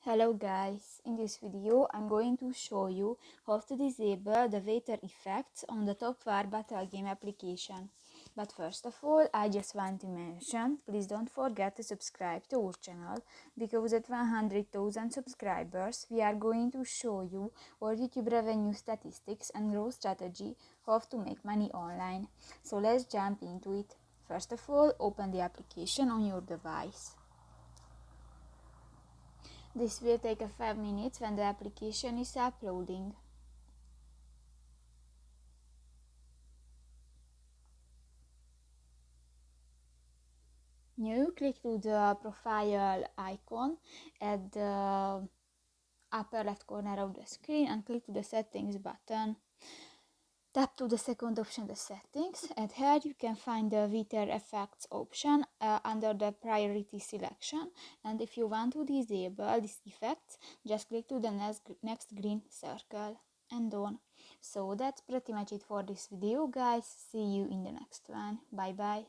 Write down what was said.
Hello guys, in this video I'm going to show you how to disable the waiter effects on the Top War Battle Game application. But first of all, I just want to mention, please don't forget to subscribe to our channel, because at 100,000 subscribers we are going to show you our YouTube revenue statistics and growth strategy, how to make money online. So let's jump into it. First of all, open the application on your device. This will take 5 minutes when the application is uploading. Now click to the profile icon at the upper left corner of the screen and click to the settings button. Tap to the second option, the settings, and here you can find the waiter effects option under the priority selection, and if you want to disable this effect, just click to the next green circle and done. So that's pretty much it for this video guys. See you in the next one. Bye bye.